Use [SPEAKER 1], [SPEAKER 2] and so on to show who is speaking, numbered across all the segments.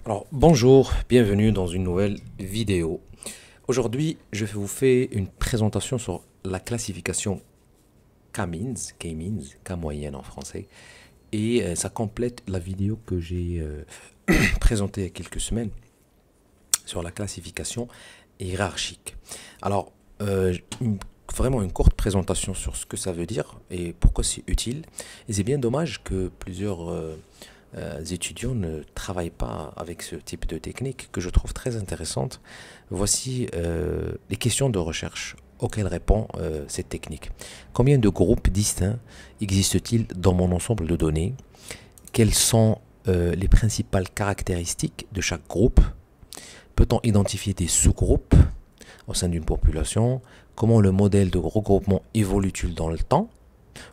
[SPEAKER 1] Alors bonjour, bienvenue dans une nouvelle vidéo. Aujourd'hui, je vous fais une présentation sur la classification K-means, K-means, K moyenne en français, et ça complète la vidéo que j'ai présentée il y a quelques semaines sur la classification hiérarchique. Alors, vraiment une courte présentation sur ce que ça veut dire et pourquoi c'est utile. Et c'est bien dommage que plusieurs étudiants ne travaillent pas avec ce type de technique que je trouve très intéressante. Voici les questions de recherche auxquelles répond cette technique. Combien de groupes distincts existe-t-il dans mon ensemble de données? Quelles sont les principales caractéristiques de chaque groupe? Peut-on identifier des sous-groupes au sein d'une population? Comment le modèle de regroupement évolue-t-il dans le temps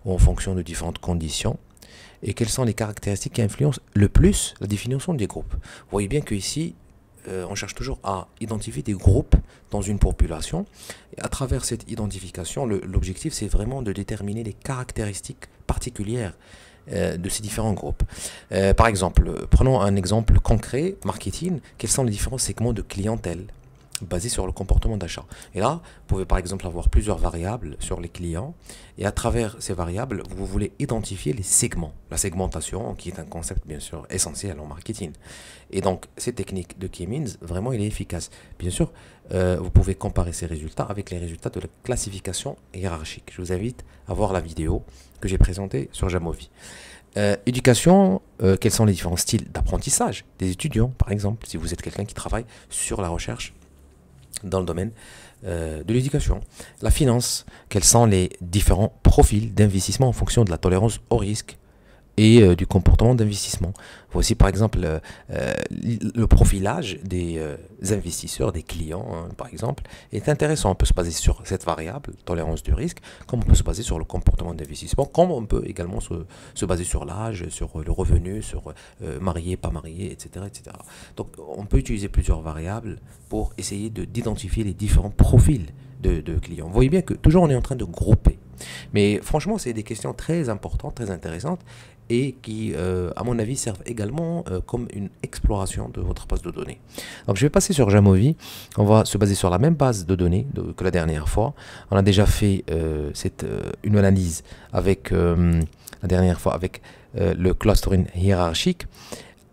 [SPEAKER 1] ou en fonction de différentes conditions? Et quelles sont les caractéristiques qui influencent le plus la définition des groupes? Vous voyez bien qu'ici, on cherche toujours à identifier des groupes dans une population. Et à travers cette identification, l'objectif, c'est vraiment de déterminer les caractéristiques particulières de ces différents groupes. Par exemple, prenons un exemple concret, marketing. Quels sont les différents segments de clientèle basés sur le comportement d'achat? Et là, vous pouvez par exemple avoir plusieurs variables sur les clients. Et à travers ces variables, vous voulez identifier les segments. La segmentation, qui est un concept bien sûr essentiel en marketing. Et donc, cette technique de K-means, vraiment, il est efficace. Bien sûr, vous pouvez comparer ces résultats avec les résultats de la classification hiérarchique. Je vous invite à voir la vidéo que j'ai présentée sur Jamovi. Éducation, quels sont les différents styles d'apprentissage des étudiants, par exemple, si vous êtes quelqu'un qui travaille sur la recherche dans le domaine de l'éducation. La finance, quels sont les différents profils d'investissement en fonction de la tolérance au risque et du comportement d'investissement. Voici par exemple le profilage des investisseurs, des clients, hein, par exemple, est intéressant. On peut se baser sur cette variable, tolérance du risque, comme on peut se baser sur le comportement d'investissement, comme on peut également se baser sur l'âge, sur le revenu, sur marié, pas marié, etc., etc. Donc on peut utiliser plusieurs variables pour essayer d'identifier les différents profils de clients. Vous voyez bien que toujours on est en train de grouper. Mais franchement, c'est des questions très importantes, très intéressantes et qui, à mon avis, servent également comme une exploration de votre base de données. Donc, je vais passer sur Jamovi. On va se baser sur la même base de données que la dernière fois. On a déjà fait une analyse avec la dernière fois avec le clustering hiérarchique.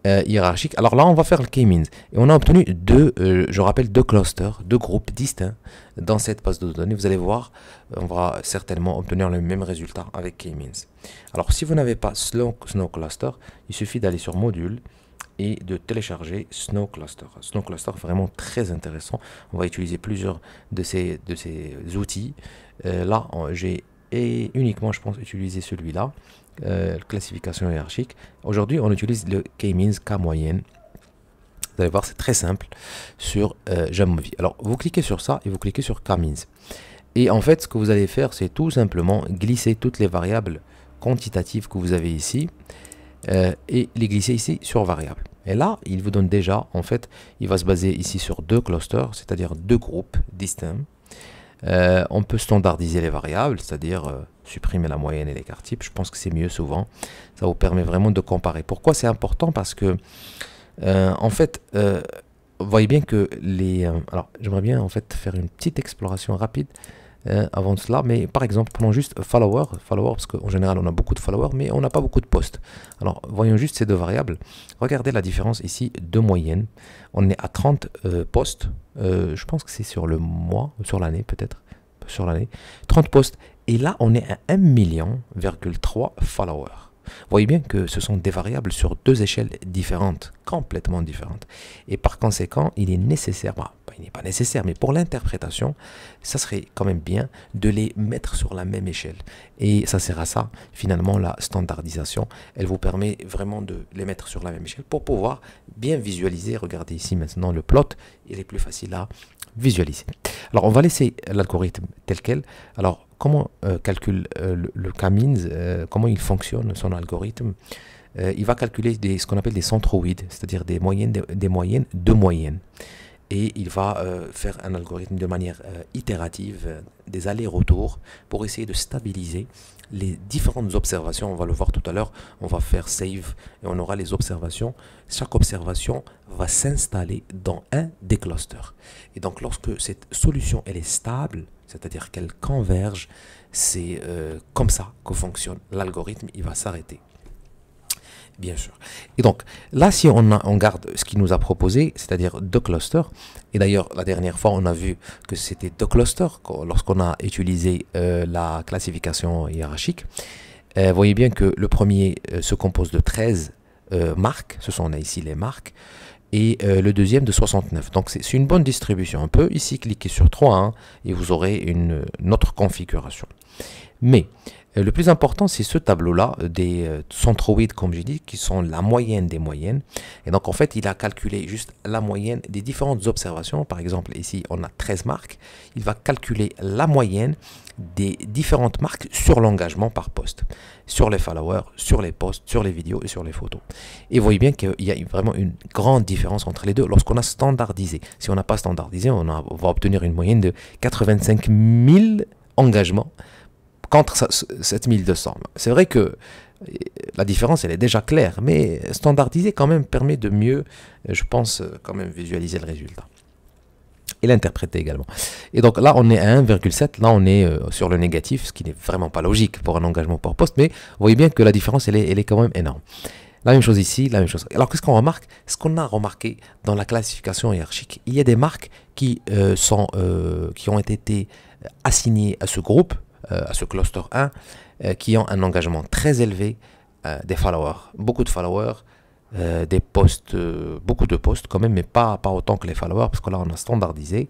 [SPEAKER 1] Alors là, on va faire le K-means. Et on a obtenu je rappelle, deux clusters, deux groupes distincts dans cette base de données. Vous allez voir, on va certainement obtenir le même résultat avec K-means. Alors, si vous n'avez pas Snow Cluster, il suffit d'aller sur Module et de télécharger Snow Cluster. Snow Cluster, vraiment très intéressant. On va utiliser plusieurs de ces outils. Là, j'ai uniquement, je pense, utilisé celui-là. Classification hiérarchique. Aujourd'hui, on utilise le K-means, K moyenne. Vous allez voir, c'est très simple sur Jamovi. Alors, vous cliquez sur ça et vous cliquez sur K-means. Et en fait, ce que vous allez faire, c'est tout simplement glisser toutes les variables quantitatives que vous avez ici et les glisser ici sur variables. Et là, il vous donne déjà, en fait, il va se baser ici sur deux clusters, c'est-à-dire deux groupes distincts. On peut standardiser les variables, c'est-à-dire supprimer la moyenne et l'écart type. Je pense que c'est mieux souvent. Ça vous permet vraiment de comparer. Pourquoi c'est important? Parce que, en fait, vous voyez bien que alors, j'aimerais bien en fait faire une petite exploration rapide avant de cela. Mais par exemple, prenons juste follower, parce qu'en général, on a beaucoup de followers, mais on n'a pas beaucoup de posts. Alors, voyons juste ces deux variables. Regardez la différence ici de moyenne. On est à 30 posts. Je pense que c'est sur le mois, ou sur l'année peut-être. Sur l'année. 30 posts. Et là, on est à 1,3 million followers. Vous voyez bien que ce sont des variables sur deux échelles différentes, complètement différentes. Et par conséquent, il est nécessaire, il n'est pas nécessaire, mais pour l'interprétation, ça serait quand même bien de les mettre sur la même échelle. Et ça sert à ça, finalement, la standardisation. Elle vous permet vraiment de les mettre sur la même échelle pour pouvoir bien visualiser. Regardez ici maintenant le plot, il est plus facile à visualiser. Alors, on va laisser l'algorithme tel quel. Alors, comment calcule le K-means, comment il fonctionne, son algorithme? Il va calculer ce qu'on appelle des centroïdes, c'est-à-dire des moyennes de moyennes. et il va faire un algorithme de manière itérative, des allers-retours pour essayer de stabiliser les différentes observations. On va le voir tout à l'heure, on va faire save et on aura les observations. Chaque observation va s'installer dans un des clusters. Et donc lorsque cette solution elle est stable, c'est-à-dire qu'elle converge, c'est comme ça que fonctionne l'algorithme, il va s'arrêter. Bien sûr. Et donc, là, si on garde ce qu'il nous a proposé, c'est-à-dire deux clusters, et d'ailleurs, la dernière fois, on a vu que c'était deux clusters lorsqu'on a utilisé la classification hiérarchique. Vous voyez bien que le premier se compose de 13 marques, ce sont ici les marques, et le deuxième de 69. Donc, c'est une bonne distribution. On peut ici cliquer sur 3 hein, et vous aurez une autre configuration. Mais le plus important, c'est ce tableau-là des centroïdes, comme j'ai dit, qui sont la moyenne des moyennes. Et donc, en fait, il a calculé juste la moyenne des différentes observations. Par exemple, ici, on a 13 marques. Il va calculer la moyenne des différentes marques sur l'engagement par poste, sur les followers, sur les posts, sur les vidéos et sur les photos. Et vous voyez bien qu'il y a vraiment une grande différence entre les deux lorsqu'on a standardisé. Si on n'a pas standardisé, on va obtenir une moyenne de 85 000 engagements contre 7200. C'est vrai que la différence, elle est déjà claire, mais standardiser quand même permet de mieux, je pense, quand même visualiser le résultat. Et l'interpréter également. Et donc là, on est à 1,7, là on est sur le négatif, ce qui n'est vraiment pas logique pour un engagement par poste, mais vous voyez bien que la différence, elle est quand même énorme. La même chose ici, la même chose. Alors qu'est-ce qu'on remarque? Ce qu'on a remarqué dans la classification hiérarchique, il y a des marques qui ont été assignées à ce groupe, à ce cluster 1, qui ont un engagement très élevé, des followers, beaucoup de followers, des posts, beaucoup de posts quand même, mais pas autant que les followers, parce que là on a standardisé,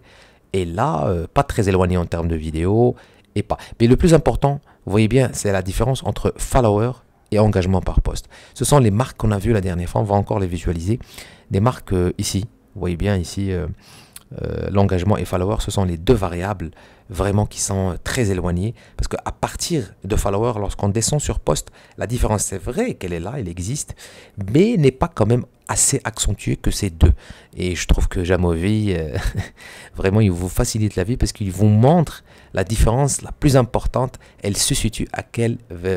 [SPEAKER 1] et là, pas très éloigné en termes de vidéos, et pas. Mais le plus important, vous voyez bien, c'est la différence entre followers et engagement par poste. Ce sont les marques qu'on a vues la dernière fois, on va encore les visualiser, des marques ici, vous voyez bien ici, l'engagement et follower, ce sont les deux variables vraiment qui sont très éloignées, parce qu'à partir de follower, lorsqu'on descend sur poste, la différence c'est vrai qu'elle est là, elle existe, mais n'est pas quand même assez accentuée que ces deux. Et je trouve que Jamovi, vraiment il vous facilite la vie parce qu'il vous montre la différence la plus importante, elle se situe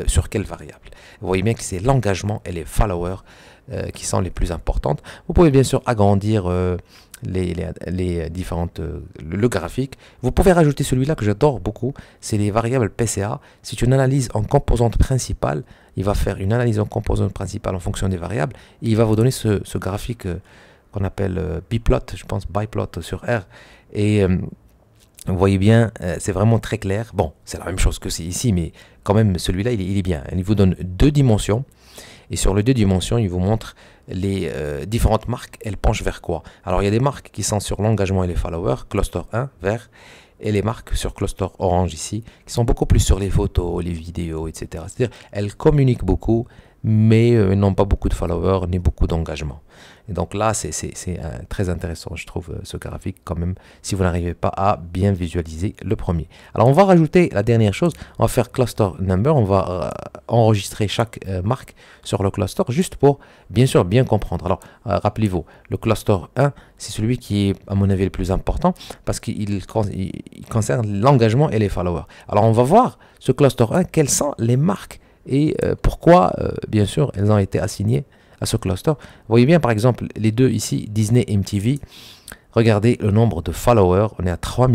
[SPEAKER 1] sur quelle variable. Vous voyez bien que c'est l'engagement et les followers qui sont les plus importantes. Vous pouvez bien sûr agrandir les différentes le graphique. Vous pouvez rajouter celui-là que j'adore beaucoup, c'est les variables PCA. C'est une analyse en composante principale. Il va faire une analyse en composante principale en fonction des variables et il va vous donner ce graphique qu'on appelle biplot, je pense biplot sur R. Et vous voyez bien, c'est vraiment très clair. Bon, c'est la même chose que c'est ici, mais quand même celui-là il est bien. Il vous donne deux dimensions. Et sur les deux dimensions, il vous montre les différentes marques, elles penchent vers quoi. Alors, il y a des marques qui sont sur l'engagement et les followers, cluster 1, vert, et les marques sur cluster orange ici, qui sont beaucoup plus sur les photos, les vidéos, etc. C'est-à-dire, elles communiquent beaucoup, mais n'ont pas beaucoup de followers, ni beaucoup d'engagement. Et donc là, c'est très intéressant, je trouve, ce graphique quand même, si vous n'arrivez pas à bien visualiser le premier. Alors, on va rajouter la dernière chose, on va faire cluster number, on va enregistrer chaque marque sur le cluster, juste pour, bien sûr, bien comprendre. Alors, rappelez-vous, le cluster 1, c'est celui qui est, à mon avis, le plus important, parce qu'il concerne l'engagement et les followers. Alors, on va voir, ce cluster 1, quelles sont les marques et pourquoi, bien sûr, elles ont été assignées à ce cluster. Vous voyez bien, par exemple, les deux ici, Disney et MTV. Regardez le nombre de followers. On est à 3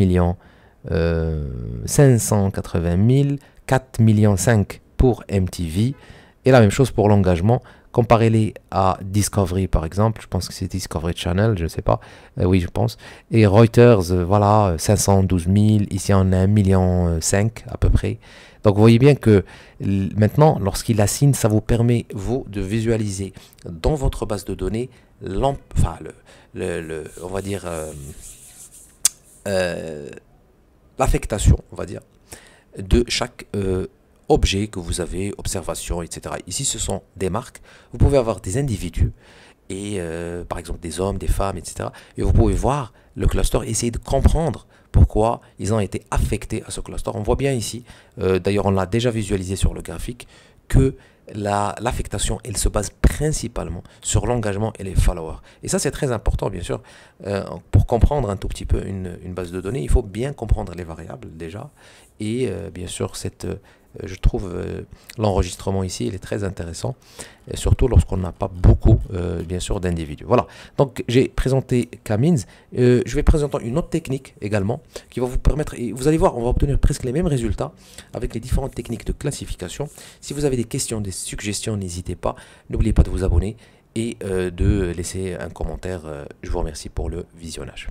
[SPEAKER 1] 580 000, 4 millions 5 pour MTV. Et la même chose pour l'engagement. Comparez-les à Discovery, par exemple. Je pense que c'est Discovery Channel, je ne sais pas. Oui, je pense. Et Reuters, voilà, 512 000. Ici, on a 1 million 5 à peu près. Donc, vous voyez bien que maintenant, lorsqu'il assigne, ça vous permet, vous, de visualiser dans votre base de données, on va dire, l'affectation, on va dire, de chaque objet que vous avez, observation, etc. Ici, ce sont des marques. Vous pouvez avoir des individus, et par exemple des hommes, des femmes, etc. Et vous pouvez voir le cluster, essayer de comprendre pourquoi ils ont été affectés à ce cluster. On voit bien ici, d'ailleurs on l'a déjà visualisé sur le graphique, que l'affectation, elle se base principalement sur l'engagement et les followers. Et ça, c'est très important, bien sûr. Pour comprendre un tout petit peu une base de données, il faut bien comprendre les variables déjà. Et bien sûr, je trouve l'enregistrement ici, il est très intéressant, surtout lorsqu'on n'a pas beaucoup, bien sûr, d'individus. Voilà, donc j'ai présenté K-means. Je vais présenter une autre technique également qui va vous permettre, et vous allez voir, on va obtenir presque les mêmes résultats avec les différentes techniques de classification. Si vous avez des questions, des suggestions, n'hésitez pas. N'oubliez pas de vous abonner et de laisser un commentaire. Je vous remercie pour le visionnage.